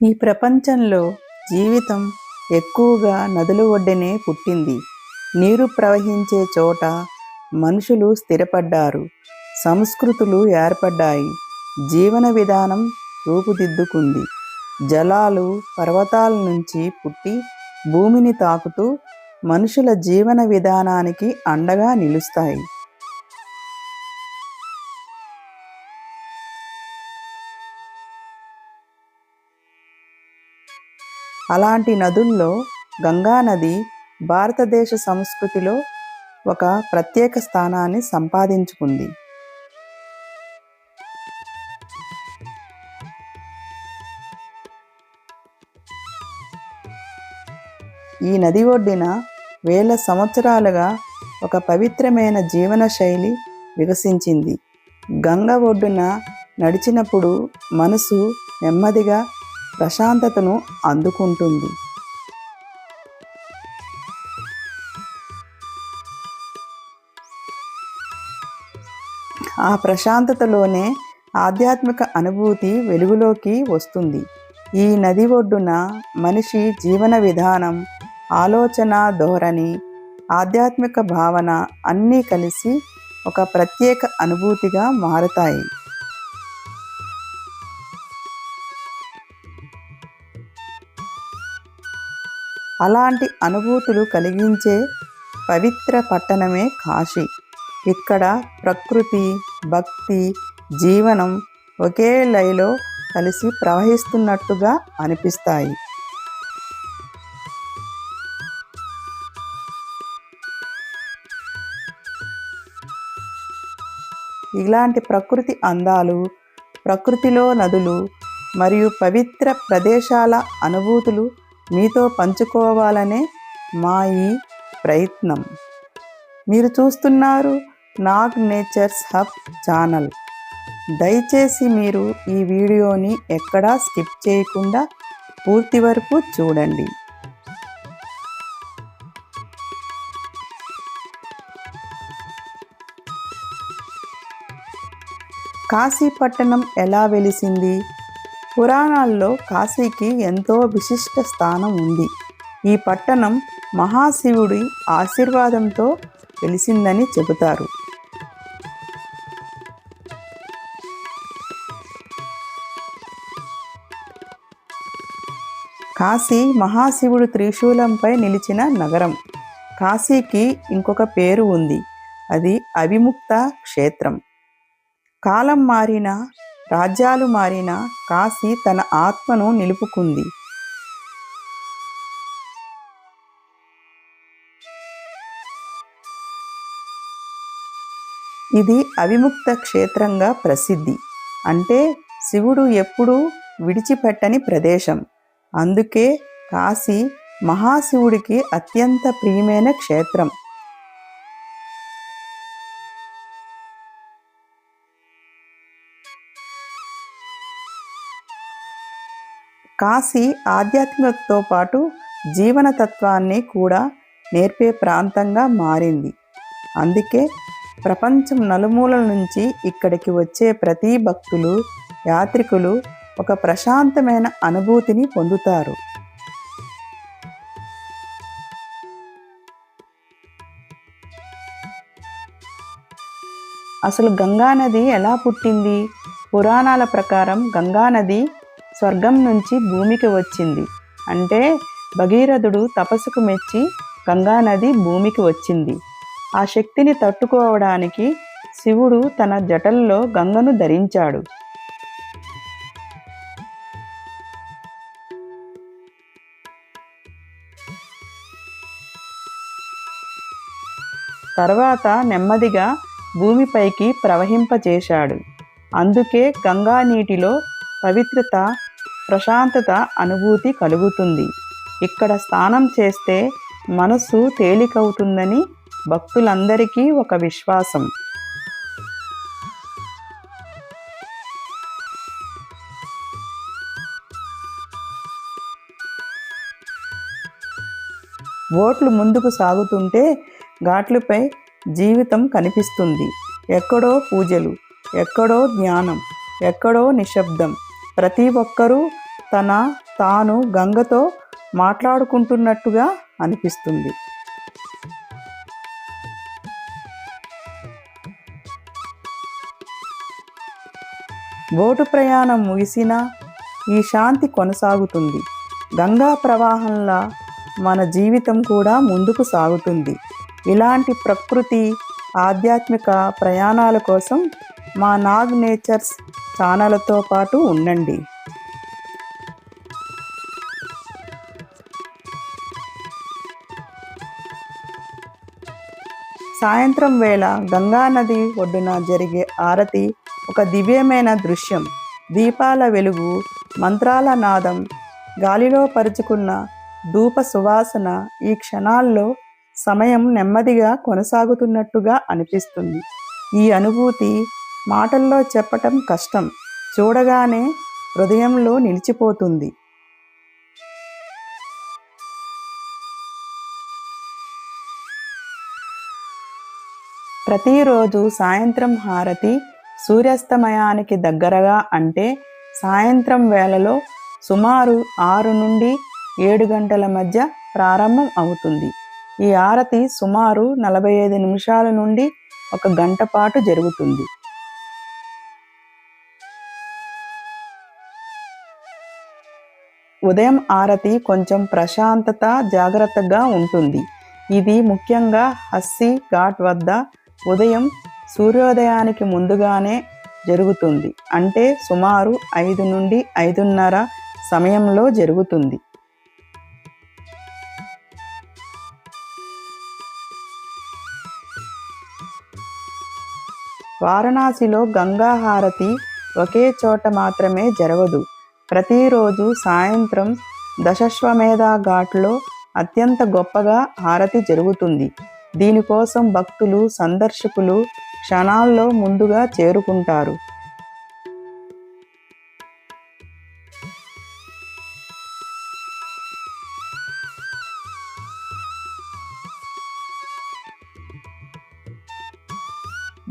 ఈ ప్రపంచంలో జీవితం ఎక్కువగా నదుల ఒడ్డునే పుట్టింది. నీరు ప్రవహించే చోట మనుషులు స్థిరపడ్డారు, సంస్కృతులు ఏర్పడ్డాయి, జీవన విధానం రూపుదిద్దుకుంది. జలాలు పర్వతాల నుంచి పుట్టి భూమిని తాకుతూ మనుషుల జీవన విధానానికి అండగా నిలుస్తాయి. అలాంటి నదుల్లో గంగా నది భారతదేశ సంస్కృతిలో ఒక ప్రత్యేక స్థానాన్ని సంపాదించుకుంది. ఈ నది ఒడ్డున వేల సంవత్సరాలుగా ఒక పవిత్రమైన జీవన శైలి వికసించింది. గంగ ఒడ్డున నడిచినప్పుడు మనసు నెమ్మదిగా ప్రశాంతతను అందుకుంటుంది. ఆ ప్రశాంతతలోనే ఆధ్యాత్మిక అనుభూతి వెలుగులోకి వస్తుంది. ఈ నది ఒడ్డున మనిషి జీవన విధానం, ఆలోచన ధోరణి, ఆధ్యాత్మిక భావన అన్నీ కలిసి ఒక ప్రత్యేక అనుభూతిగా మారుతాయి. అలాంటి అనుభూతులు కలిగించే పవిత్ర పట్టణమే కాశీ. ఇక్కడ ప్రకృతి, భక్తి, జీవనం ఒకే లయలో కలిసి ప్రవహిస్తున్నట్టుగా అనిపిస్తాయి. ఇలాంటి ప్రకృతి అందాలు, ప్రకృతిలో నదులు మరియు పవిత్ర ప్రదేశాల అనుభూతులు మీతో పంచుకోవాలనే మా ఈ ప్రయత్నం. మీరు చూస్తున్నారు నాగ్ నేచర్స్ హబ్ ఛానల్. దయచేసి మీరు ఈ వీడియోని ఎక్కడా స్కిప్ చేయకుండా పూర్తి వరకు చూడండి. కాశీ పట్టణం ఎలా వెలిసింది? పురాణాల్లో కాశీకి ఎంతో విశిష్ట స్థానం ఉంది. ఈ పట్టణం మహాశివుడి ఆశీర్వాదంతో వెలిసిందని చెబుతారు. కాశీ మహాశివుడు త్రిశూలంపై నిలిచిన నగరం. కాశీకి ఇంకొక పేరు ఉంది, అది అవిముక్త క్షేత్రం. కాలం మారినా, రాజ్యాలు మారినా కాశీ తన ఆత్మను నిలుపుకుంది. ఇది అవిముక్త క్షేత్రంగా ప్రసిద్ధి. అంటే శివుడు ఎప్పుడూ విడిచిపెట్టని ప్రదేశం. అందుకే కాశీ మహాశివుడికి అత్యంత ప్రియమైన క్షేత్రం. కాశీ ఆధ్యాత్మికతతో పాటు జీవనతత్వాన్ని కూడా నేర్పే ప్రాంతంగా మారింది. అందుకే ప్రపంచం నలుమూలల నుంచి ఇక్కడికి వచ్చే ప్రతి భక్తులు, యాత్రికులు ఒక ప్రశాంతమైన అనుభూతిని పొందుతారు. అసలు గంగానది ఎలా పుట్టింది? పురాణాల ప్రకారం గంగానది స్వర్గం నుంచి భూమికి వచ్చింది. అంటే భగీరథుడు తపస్సుకు మెచ్చి గంగానది భూమికి వచ్చింది. ఆ శక్తిని తట్టుకోవడానికి శివుడు తన జటల్లో గంగను ధరించాడు. తర్వాత నెమ్మదిగా భూమిపైకి ప్రవహింపచేశాడు. అందుకే గంగా నీటిలో పవిత్రత, ప్రశాంతత అనుభూతి కలుగుతుంది. ఇక్కడ స్నానం చేస్తే మనసు తేలికవుతుందని భక్తులందరికీ ఒక విశ్వాసం. బోట్లు ముందుకు సాగుతుంటే ఘాట్లపై జీవితం కనిపిస్తుంది. ఎక్కడో పూజలు, ఎక్కడో జ్ఞానం, ఎక్కడో నిశ్శబ్దం. ప్రతి ఒక్కరూ తన తాను గంగతో మాట్లాడుకుంటున్నట్టుగా అనిపిస్తుంది. బోటు ప్రయాణం ముగిసినా ఈ శాంతి కొనసాగుతుంది. గంగా ప్రవాహంలా మన జీవితం కూడా ముందుకు సాగుతుంది. ఇలాంటి ప్రకృతి ఆధ్యాత్మిక ప్రయాణాల కోసం మా నాగ్ నేచర్స్ ఛానల్తో పాటు ఉండండి. సాయంత్రం వేళ గంగానది ఒడ్డున జరిగే ఆరతి ఒక దివ్యమైన దృశ్యం. దీపాల వెలుగు, మంత్రాల నాదం, గాలిలో పరుచుకున్న ధూప సువాసన ఈ క్షణాల్లో సమయం నెమ్మదిగా కొనసాగుతున్నట్టుగా అనిపిస్తుంది. ఈ అనుభూతి మాటల్లో చెప్పటం కష్టం, చూడగానే హృదయంలో నిలిచిపోతుంది. ప్రతిరోజు సాయంత్రం హారతి సూర్యాస్తమయానికి దగ్గరగా అంటే సాయంత్రం వేళలో సుమారు 6 నుండి 7 గంటల మధ్య ప్రారంభం అవుతుంది. ఈ హారతి సుమారు 45 నిమిషాల నుండి 1 గంట పాటు జరుగుతుంది. ఉదయం హారతి కొంచెం ప్రశాంతత, జాగ్రత్తగా ఉంటుంది. ఇది ముఖ్యంగా హస్సీ ఘాట్ వద్ద ఉదయం సూర్యోదయానికి ముందుగానే జరుగుతుంది. అంటే సుమారు 5 నుండి 5:30 సమయంలో జరుగుతుంది. వారణాసిలో గంగా హారతి ఒకే చోట మాత్రమే జరగదు. ప్రతిరోజు సాయంత్రం దశాశ్వమేధ ఘాట్లో అత్యంత గొప్పగా హారతి జరుగుతుంది. దీనికోసం భక్తులు, సందర్శకులు క్షణాల్లో ముందుగా చేరుకుంటారు.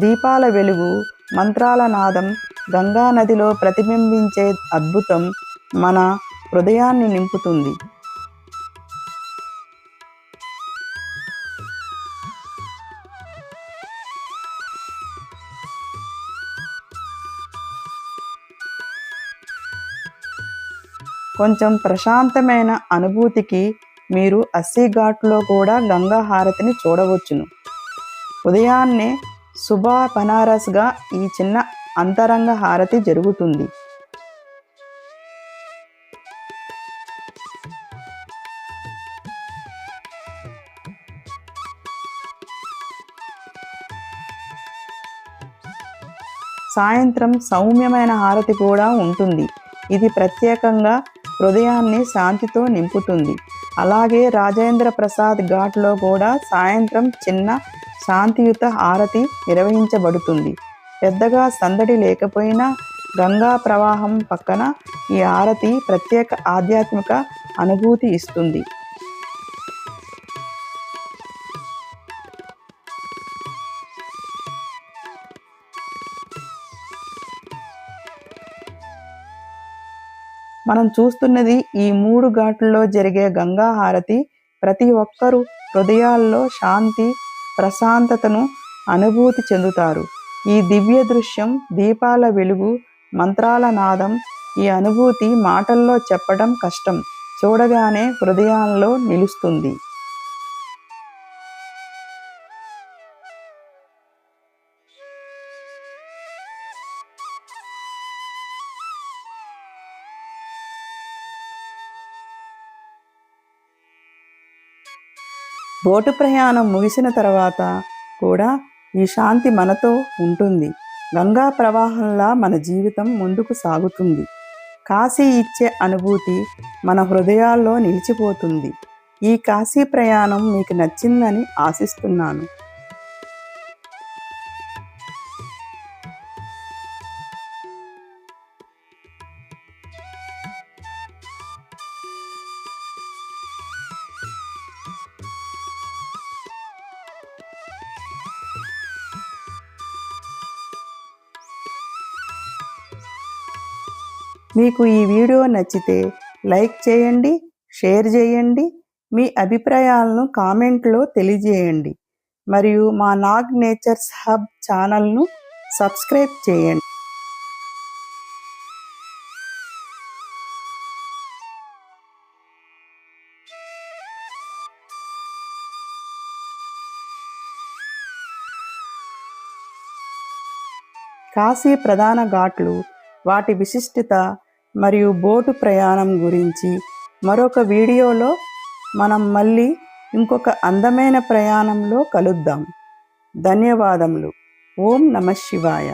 దీపాల వెలుగు, మంత్రాల నాదం, గంగా నదిలో ప్రతిబింబించే అద్భుతం మన హృదయాన్ని నింపుతుంది. కొంచెం ప్రశాంతమైన అనుభూతికి మీరు హస్సీ ఘాట్లో కూడా గంగా హారతిని చూడవచ్చును. ఉదయాన్నే సుబా బనారస్గా ఈ చిన్న అంతరంగ హారతి జరుగుతుంది. సాయంత్రం సౌమ్యమైన హారతి కూడా ఉంటుంది. ఇది ప్రత్యేకంగా హృదయాన్ని శాంతితో నింపుతుంది. అలాగే రాజేంద్ర ప్రసాద్ ఘాట్లో కూడా సాయంత్రం చిన్న శాంతియుత హారతి నిర్వహించబడుతుంది. పెద్దగా సందడి లేకపోయినా గంగా ప్రవాహం పక్కన ఈ హారతి ప్రత్యేక ఆధ్యాత్మిక అనుభూతి ఇస్తుంది. మనం చూస్తున్నది ఈ 3 ఘాట్లలో జరిగే గంగా హారతి. ప్రతి ఒక్కరూ హృదయాల్లో శాంతి, ప్రశాంతతను అనుభూతి చెందుతారు. ఈ దివ్య దృశ్యం, దీపాల వెలుగు, మంత్రాల నాదం, ఈ అనుభూతి మాటల్లో చెప్పడం కష్టం, చూడగానే హృదయాల్లో నిలుస్తుంది. బోటు ప్రయాణం ముగిసిన తర్వాత కూడా ఈ శాంతి మనతో ఉంటుంది. గంగా ప్రవాహంలా మన జీవితం ముందుకు సాగుతుంది. కాశీ ఇచ్చే అనుభూతి మన హృదయాల్లో నిలిచిపోతుంది. ఈ కాశీ ప్రయాణం మీకు నచ్చిందని ఆశిస్తున్నాను. మీకు ఈ వీడియో నచ్చితే లైక్ చేయండి, షేర్ చేయండి, మీ అభిప్రాయాలను కామెంట్లో తెలియజేయండి మరియు మా నాగ్ నేచర్స్ హబ్ ఛానల్ను సబ్స్క్రైబ్ చేయండి. కాశీ ప్రధాన ఘాట్లు, వాటి విశిష్టత మరియు బోటు ప్రయాణం గురించి మరొక వీడియోలో మనం మళ్ళీ ఇంకొక అందమైన ప్రయాణంలో కలుద్దాం. ధన్యవాదములు. ఓం నమః శివాయ.